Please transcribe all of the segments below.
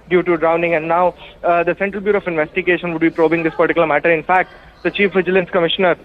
due to drowning. And now the Central Bureau of Investigation would be probing this particular matter. In fact, the Chief Vigilance Commissioner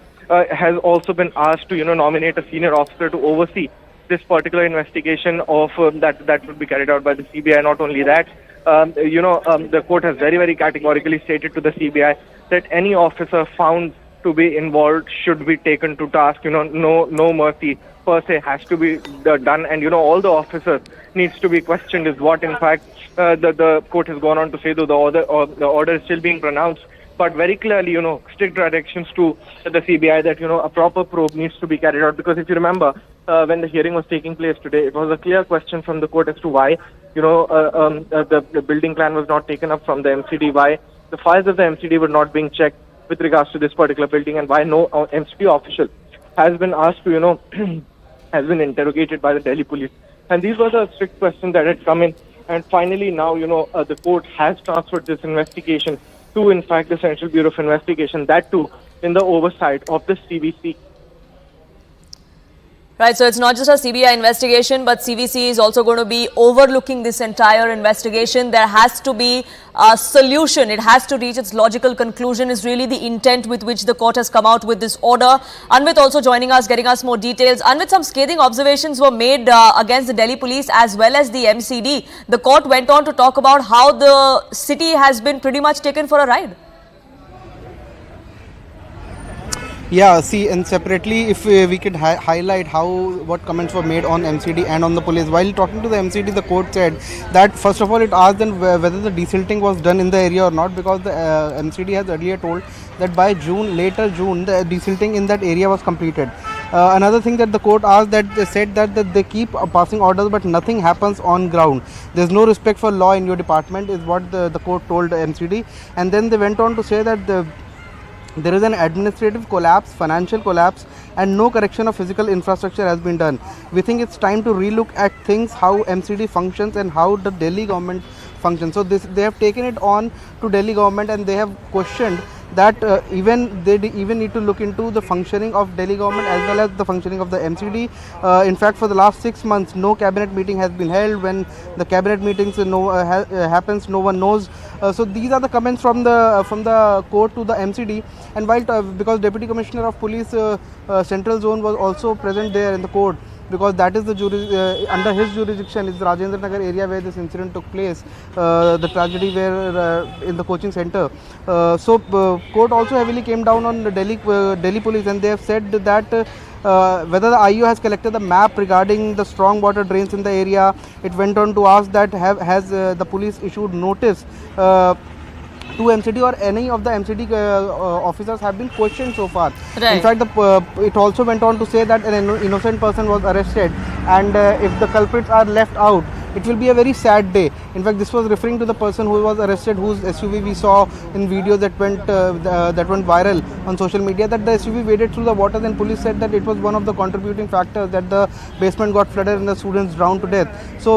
has also been asked to, nominate a senior officer to oversee this particular investigation of that would be carried out by the CBI. Not only that, the court has very, very categorically stated to the CBI that any officer found to be involved should be taken to task. No mercy per se has to be done, and all the officers needs to be questioned. Is what in fact the court has gone on to say. Though the order is still being pronounced, but very clearly, strict directions to the CBI that a proper probe needs to be carried out. Because if you remember, when the hearing was taking place today, it was a clear question from the court as to why the building plan was not taken up from the MCD, why the files of the MCD were not being checked with regards to this particular building, and why no MCD official has been asked to has been interrogated by the Delhi police. And these were the strict questions that had come in. And finally now, the court has transferred this investigation to, in fact, the Central Bureau of Investigation, that too in the oversight of the CBC. Right, so it's not just a CBI investigation, but CVC is also going to be overlooking this entire investigation. There has to be a solution. It has to reach its logical conclusion is really the intent with which the court has come out with this order. Anvit also joining us, getting us more details. Anvit, some scathing observations were made against the Delhi police as well as the MCD. The court went on to talk about how the city has been pretty much taken for a ride. Yeah, see, and separately, if we could highlight what comments were made on MCD and on the police. While talking to the MCD, the court said that first of all, it asked them whether the desilting was done in the area or not, because the MCD has earlier told that by later June, the desilting in that area was completed. Another thing that the court asked, that they said that they keep passing orders, but nothing happens on ground. There's no respect for law in your department, is what the court told MCD. And then they went on to say that there is an administrative collapse, financial collapse, and no correction of physical infrastructure has been done. We think it's time to relook at things, how MCD functions and how the Delhi government functions. So they have taken it on to Delhi government, and they have questioned that they even need to look into the functioning of Delhi government as well as the functioning of the MCD. In fact, for the last 6 months, no cabinet meeting has been held. When the cabinet meetings happens, no one knows. So these are the comments from the court to the MCD. And while because Deputy Commissioner of Police Central Zone was also present there in the court, because that is the under his jurisdiction is the Rajinder Nagar area where this incident took place, the tragedy where in the coaching center. So court also heavily came down on the Delhi police, and they have said that whether the IO has collected the map regarding the strong water drains in the area. It went on to ask that has the police issued notice to MCD, or any of the MCD officers have been questioned so far. Right. In fact, it also went on to say that an innocent person was arrested, and if the culprits are left out, it will be a very sad day. In fact, this was referring to the person who was arrested, whose SUV we saw in videos that went viral on social media, that the SUV waded through the water. Then police said that it was one of the contributing factors, that the basement got flooded and the students drowned to death. So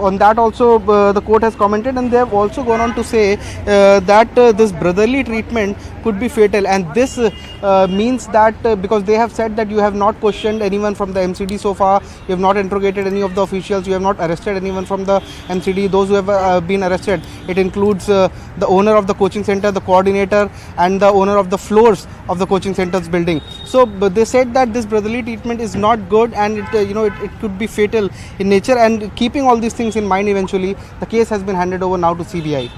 on that also the court has commented, and they have also gone on to say that this brotherly treatment could be fatal, and this means that because they have said that you have not questioned anyone from the MCD so far, you have not interrogated any of the officials, you have not arrested anyone from the MCD. Those who have been arrested, it includes the owner of the coaching center, the coordinator, and the owner of the floors of the coaching center's building. So they said that this brotherly treatment is not good, and it could be fatal in nature. And keeping all these things in mind, eventually the case has been handed over now to CBI.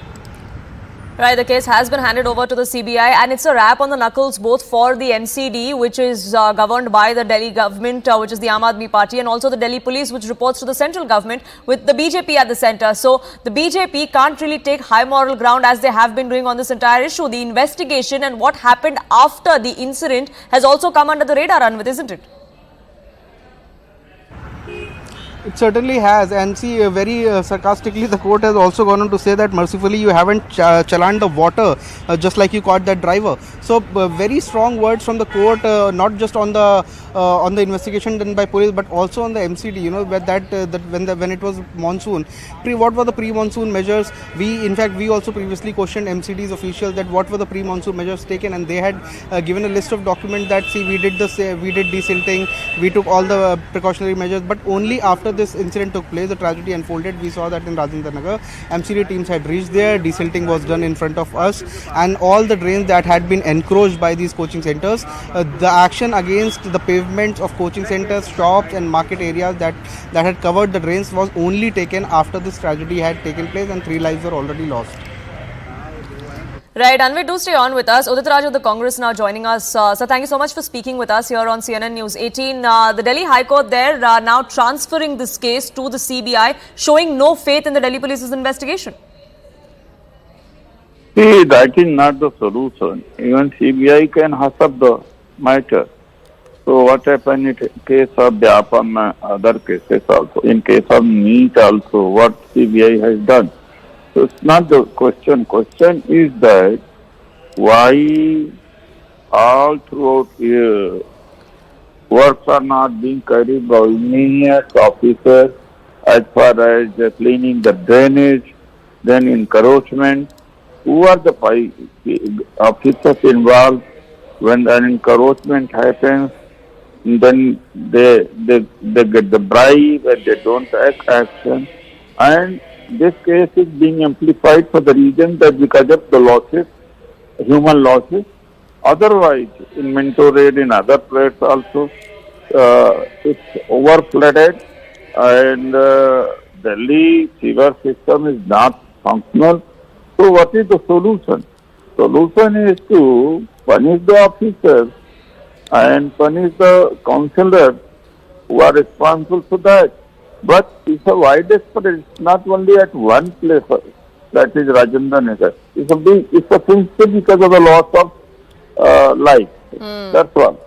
Right, the case has been handed over to the CBI, and it's a wrap on the knuckles both for the NCD, which is governed by the Delhi government, which is the Aam Aadmi Party, and also the Delhi police, which reports to the central government with the BJP at the center. So the BJP can't really take high moral ground as they have been doing on this entire issue. The investigation and what happened after the incident has also come under the radar, Anvit, isn't it? It certainly has, and see, very sarcastically, the court has also gone on to say that mercifully you haven't challaned the water, just like you caught that driver. So very strong words from the court, not just on the investigation done by police, but also on the MCD. When it was monsoon, what were the pre-monsoon measures? We also previously questioned MCD's officials that what were the pre-monsoon measures taken, and they had given a list of documents that we did desilting, we took all the precautionary measures, but only after this this incident took place, the tragedy unfolded, we saw that in Rajinder Nagar, MCD teams had reached there, desilting was done in front of us, and all the drains that had been encroached by these coaching centers, the action against the pavements of coaching centers, shops and market areas that had covered the drains was only taken after this tragedy had taken place and 3 lives were already lost. Right, Anvit, do stay on with us. Udit Raj of the Congress now joining us. So thank you so much for speaking with us here on CNN News 18. The Delhi High Court there now transferring this case to the CBI, showing no faith in the Delhi Police's investigation. See, that is not the solution. Even CBI can hush up the matter. So what happened in case of Vyapam, other cases also, in case of NEET also, what CBI has done. So it's not the question. Question is that why all throughout here works are not being carried by engineers, officers as far as cleaning the drainage, then encroachment. Who are the officers involved when an encroachment happens? Then they get the bribe and they don't take action. And this case is being amplified for the reason that because of the losses, human losses. Otherwise, in Minto Raid, in other places also, it's over-flooded and Delhi sewer system is not functional. So what is the solution? Solution is to punish the officers and punish the councillors who are responsible for that. But it's a widespread, it's not only at one place, that is Rajinder Nagar. It's a principle because of the loss of life. That's all.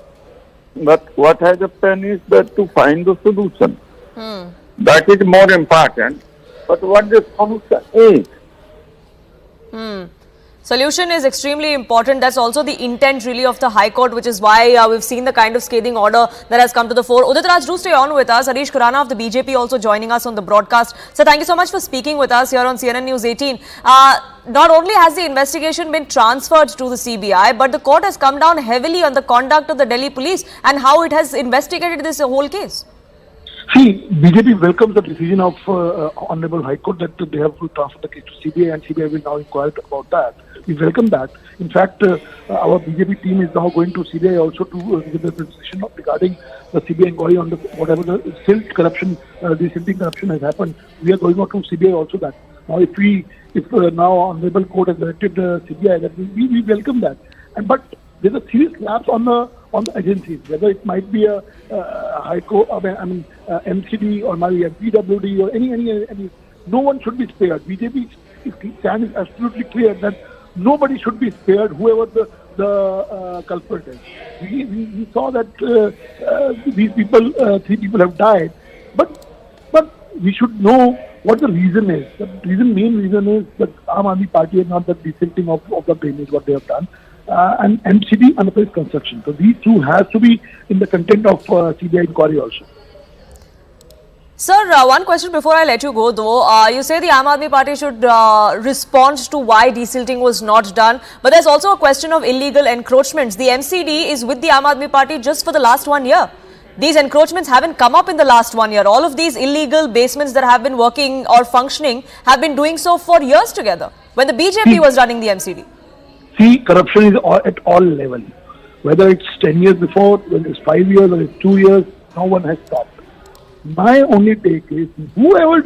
But what has happened is that to find the solution. That is more important. But what the solution is? Solution is extremely important. That's also the intent really of the High Court, which is why we've seen the kind of scathing order that has come to the fore. Udit Raj, do stay on with us. Harish Khurana of the BJP also joining us on the broadcast. So thank you so much for speaking with us here on CNN News 18. Not only has the investigation been transferred to the CBI, but the court has come down heavily on the conduct of the Delhi police and how it has investigated this whole case. See, BJP welcomes the decision of Honorable High Court that they have to transfer the case to CBI and CBI will now inquire about that. We welcome that. In fact, our BJP team is now going to CBI also to give the decision regarding the CBI inquiry on the whatever the silting corruption has happened. We are going out to CBI also that. Now, if now Honorable Court has directed CBI, that we welcome that. But there's a serious lapse on the agencies, whether it might be a High Court, MCD or maybe a PWD or any. No one should be spared. BJP stand is absolutely clear that nobody should be spared, whoever the culprit is. We saw that these people, 3 people have died, but we should know what the reason is. The main reason is that Aam Aadmi Party and not the desilting of the drainage, what they have done. And MCD unauthorized construction. So these two has to be in the content of CBI inquiry also. Sir, one question before I let you go though. You say the Aam Aadmi Party should respond to why desilting was not done. But there's also a question of illegal encroachments. The MCD is with the Aam Aadmi Party just for the last 1 year. These encroachments haven't come up in the last 1 year. All of these illegal basements that have been working or functioning have been doing so for years together when the BJP was running the MCD. See, corruption is at all levels. Whether it's 10 years before, whether it's 5 years, or it's 2 years, no one has stopped. My only take is whoever